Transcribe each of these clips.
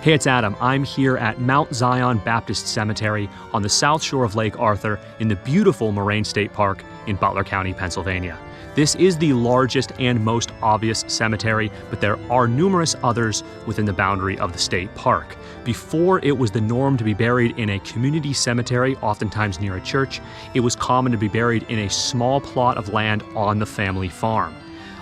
Hey, it's Adam. I'm here at Mount Zion Baptist Cemetery on the south shore of Lake Arthur in the beautiful Moraine State Park in Butler County, Pennsylvania. This is the largest and most obvious cemetery, but there are numerous others within the boundary of the state park. Before it was the norm to be buried in a community cemetery, oftentimes near a church, it was common to be buried in a small plot of land on the family farm.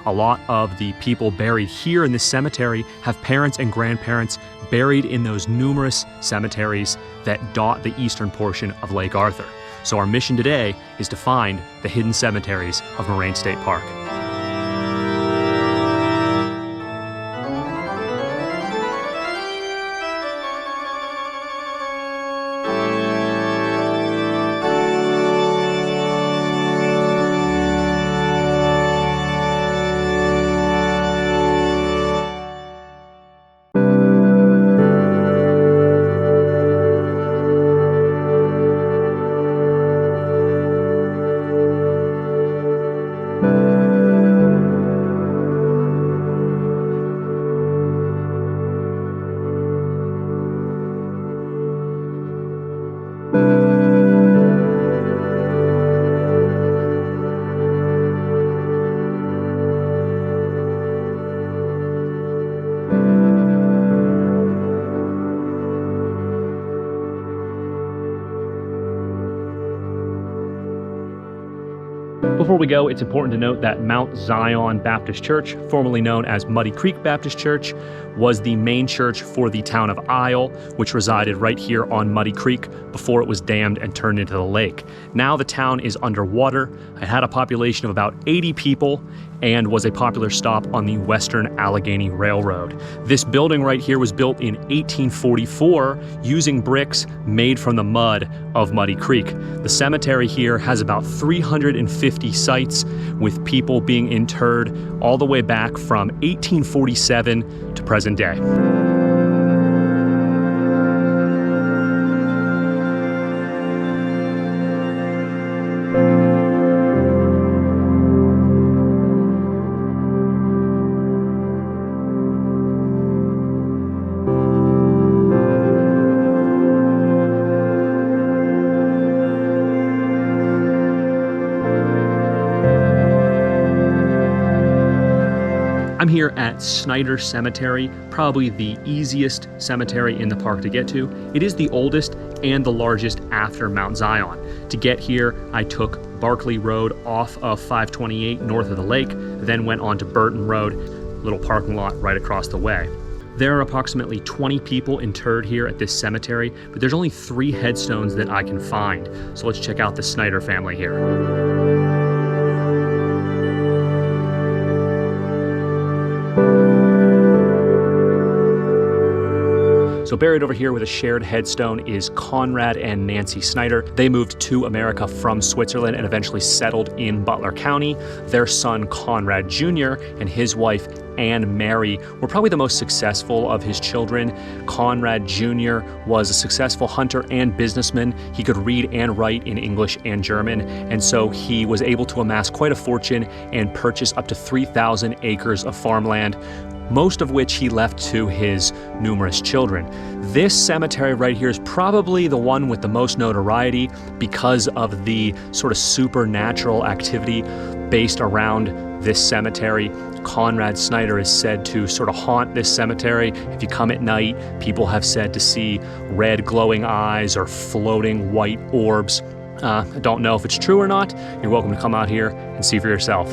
A lot of the people buried here in this cemetery have parents and grandparents buried in those numerous cemeteries that dot the eastern portion of Lake Arthur. So our mission today is to find the hidden cemeteries of Moraine State Park. Before we go, it's important to note that Mount Zion Baptist Church, formerly known as Muddy Creek Baptist Church, was the main church for the town of Isle, which resided right here on Muddy Creek before it was dammed and turned into the lake. Now the town is underwater. It had a population of about 80 people and was a popular stop on the Western Allegheny Railroad. This building right here was built in 1844 using bricks made from the mud of Muddy Creek. The cemetery here has about 350 sites, with people being interred all the way back from 1847 to present day. I'm here at Snyder Cemetery, probably the easiest cemetery in the park to get to. It is the oldest and the largest after Mount Zion. To get here, I took Barkley Road off of 528 north of the lake, then went on to Burton Road, little parking lot right across the way. There are approximately 20 people interred here at this cemetery, but there's only 3 headstones that I can find. So let's check out the Snyder family here. So buried over here with a shared headstone is Conrad and Nancy Snyder. They moved to America from Switzerland and eventually settled in Butler County. Their son Conrad Jr. and his wife Anne Mary were probably the most successful of his children. Conrad Jr. was a successful hunter and businessman. He could read and write in English and German, and so he was able to amass quite a fortune and purchase up to 3,000 acres of farmland, most of which he left to his numerous children. This cemetery right here is probably the one with the most notoriety because of the sort of supernatural activity based around this cemetery. Conrad Snyder is said to sort of haunt this cemetery. If you come at night, people have said to see red glowing eyes or floating white orbs. I don't know if it's true or not. You're welcome to come out here and see for yourself.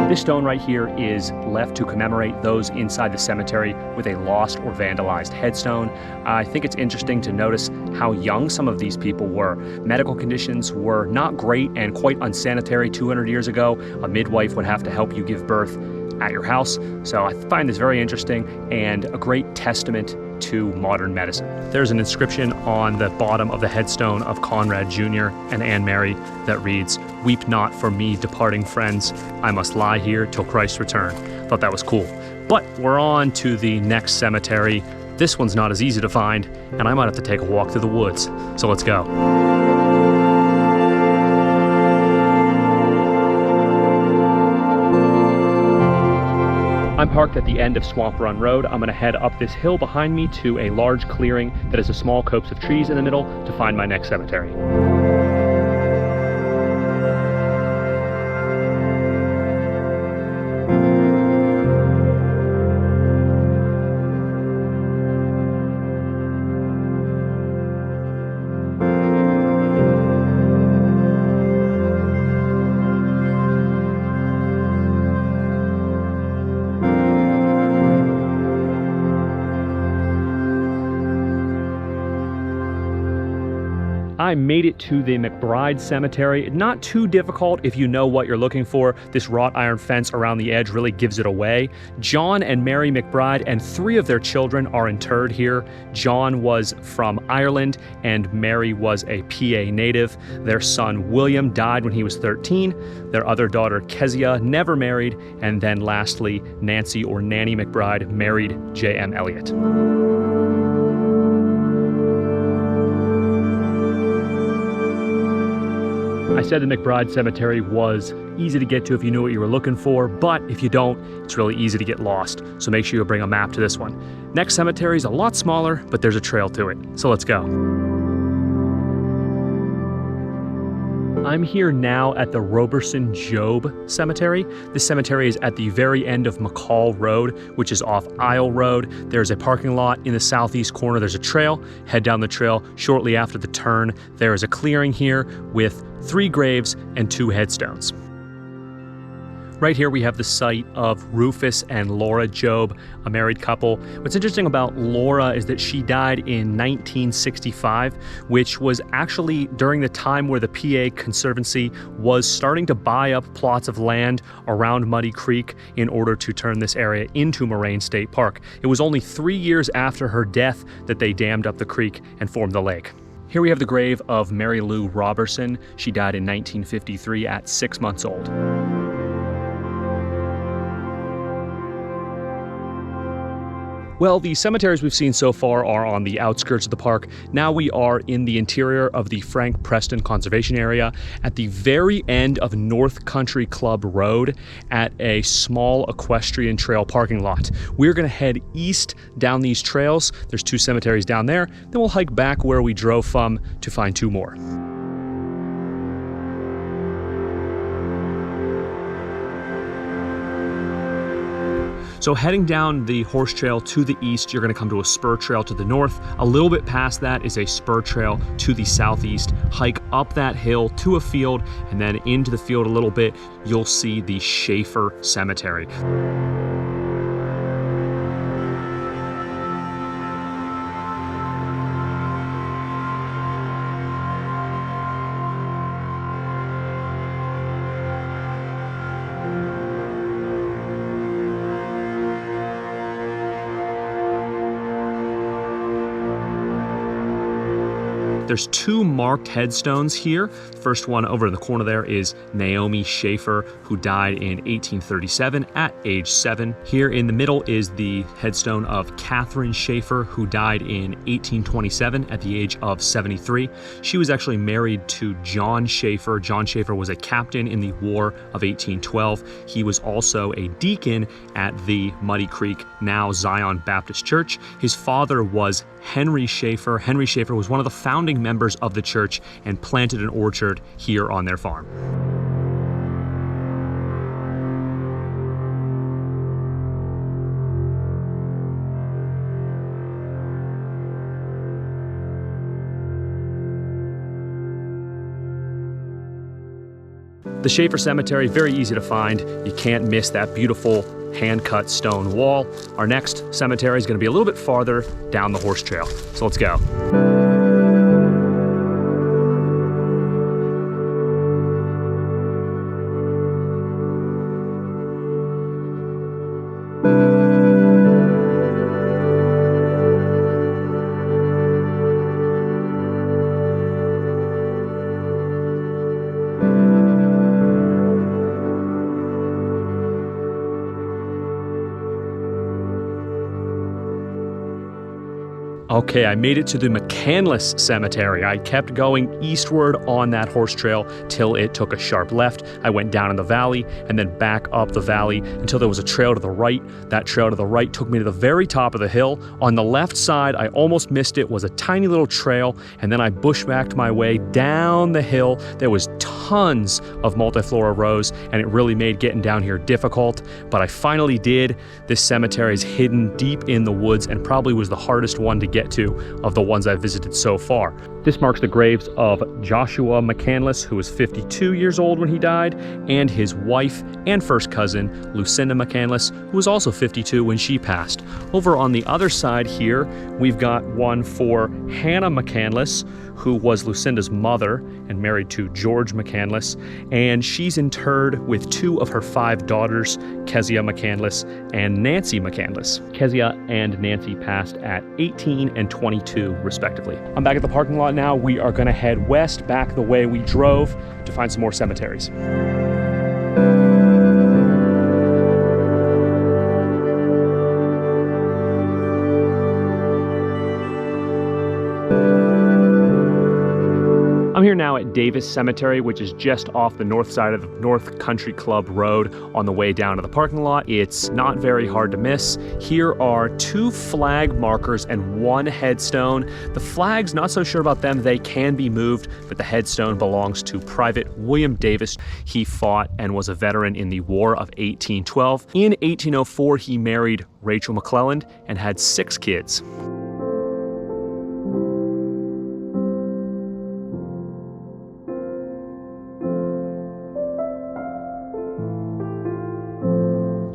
This stone right here is left to commemorate those inside the cemetery with a lost or vandalized headstone. I think it's interesting to notice how young some of these people were. Medical conditions were not great and quite unsanitary 200 years ago. A midwife would have to help you give birth at your house. So I find this very interesting and a great testament to modern medicine. There's an inscription on the bottom of the headstone of Conrad Jr. and Anne Mary that reads, "Weep not for me, departing friends. I must lie here till Christ return." Thought that was cool. But we're on to the next cemetery. This one's not as easy to find, and I might have to take a walk through the woods. So let's go. I'm parked at the end of Swamp Run Road. I'm gonna head up this hill behind me to a large clearing that has a small copse of trees in the middle to find my next cemetery. I made it to the McBride Cemetery. Not too difficult if you know what you're looking for. This wrought iron fence around the edge really gives it away. John and Mary McBride and 3 of their children are interred here. John was from Ireland and Mary was a PA native. Their son William died when he was 13. Their other daughter Kezia never married. And then lastly, Nancy or Nanny McBride married J.M. Elliott. I said the McBride Cemetery was easy to get to if you knew what you were looking for, but if you don't, it's really easy to get lost. So make sure you bring a map to this one. Next cemetery is a lot smaller, but there's a trail to it. So let's go. I'm here now at the Roberson Jobe Cemetery. This cemetery is at the very end of McCall Road, which is off Isle Road. There's a parking lot in the southeast corner. There's a trail. Head down the trail. Shortly after the turn, there is a clearing here with 3 graves and 2 headstones. Right here we have the site of Rufus and Laura Jobe, a married couple. What's interesting about Laura is that she died in 1965, which was actually during the time where the PA Conservancy was starting to buy up plots of land around Muddy Creek in order to turn this area into Moraine State Park. It was only 3 years after her death that they dammed up the creek and formed the lake. Here we have the grave of Mary Lou Roberson. She died in 1953 at 6 months old. Well, the cemeteries we've seen so far are on the outskirts of the park. Now we are in the interior of the Frank Preston Conservation Area at the very end of North Country Club Road at a small equestrian trail parking lot. We're going to head east down these trails. There's 2 cemeteries down there. Then we'll hike back where we drove from to find 2 more. So heading down the horse trail to the east, you're going to come to a spur trail to the north. A little bit past that is a spur trail to the southeast. Hike up that hill to a field, and then into the field a little bit, you'll see the Shaffer Cemetery. There's 2 marked headstones here. First one over in the corner there is Naomi Shaffer, who died in 1837 at age 7. Here in the middle is the headstone of Catherine Shaffer, who died in 1827 at the age of 73. She was actually married to John Shaffer. John Shaffer was a captain in the War of 1812. He was also a deacon at the Muddy Creek, now Zion Baptist Church. His father was Henry Shaffer. Henry Shaffer was one of the founding members of the church and planted an orchard here on their farm. The Shaffer Cemetery, very easy to find. You can't miss that beautiful hand-cut stone wall. Our next cemetery is going to be a little bit farther down the horse trail. So let's go. Okay, I made it to the McCandless Cemetery. I kept going eastward on that horse trail till it took a sharp left. I went down in the valley and then back up the valley until there was a trail to the right. That trail to the right took me to the very top of the hill. On the left side, I almost missed it, was a tiny little trail, and then I bushwhacked my way down the hill. There was tons of multiflora rose, and it really made getting down here difficult, but I finally did. This cemetery is hidden deep in the woods and probably was the hardest one to get to of the ones I've visited so far. This marks the graves of Joshua McCandless, who was 52 years old when he died, and his wife and first cousin, Lucinda McCandless, who was also 52 when she passed. Over on the other side here, we've got one for Hannah McCandless, who was Lucinda's mother and married to George McCandless, and she's interred with two of her 5 daughters, Kezia McCandless and Nancy McCandless. Kezia and Nancy passed at 18 and 22, respectively. I'm back at the parking lot now. We are going to head west back the way we drove to find some more cemeteries. I'm here now at Davis Cemetery, which is just off the north side of the North Country Club Road on the way down to the parking lot. It's not very hard to miss. Here are 2 flag markers and 1 headstone. The flags, not so sure about them. They can be moved, but the headstone belongs to Private William Davis. He fought and was a veteran in the War of 1812. In 1804, he married Rachel McClelland and had 6 kids.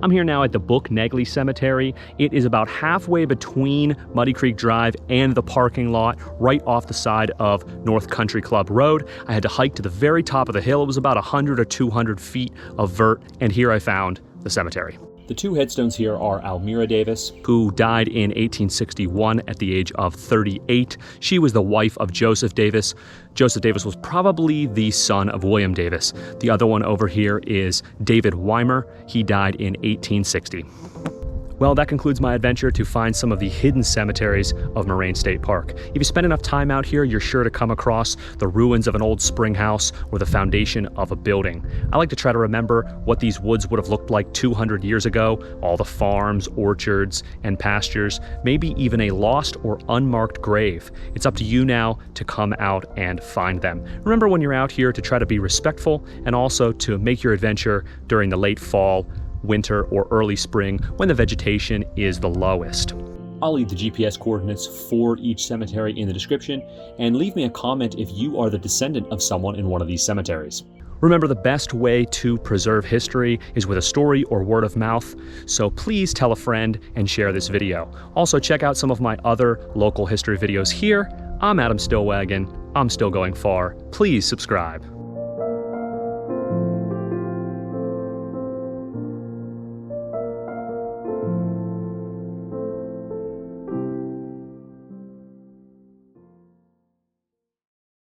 I'm here now at the Book Negley Cemetery. It is about halfway between Muddy Creek Drive and the parking lot, right off the side of North Country Club Road. I had to hike to the very top of the hill. It was about 100 or 200 feet of vert, and here I found the cemetery. The 2 headstones here are Almira Davis, who died in 1861 at the age of 38. She was the wife of Joseph Davis. Joseph Davis was probably the son of William Davis. The other one over here is David Weimer. He died in 1860. Well, that concludes my adventure to find some of the hidden cemeteries of Moraine State Park. If you spend enough time out here, you're sure to come across the ruins of an old spring house or the foundation of a building. I like to try to remember what these woods would have looked like 200 years ago, all the farms, orchards, and pastures, maybe even a lost or unmarked grave. It's up to you now to come out and find them. Remember when you're out here to try to be respectful and also to make your adventure during the late fall, winter, or early spring when the vegetation is the lowest. I'll leave the GPS coordinates for each cemetery in the description, and leave me a comment if you are the descendant of someone in one of these cemeteries. Remember, the best way to preserve history is with a story or word of mouth, so please tell a friend and share this video. Also, check out some of my other local history videos here. I'm Adam Stillwagon. I'm still going far. Please subscribe.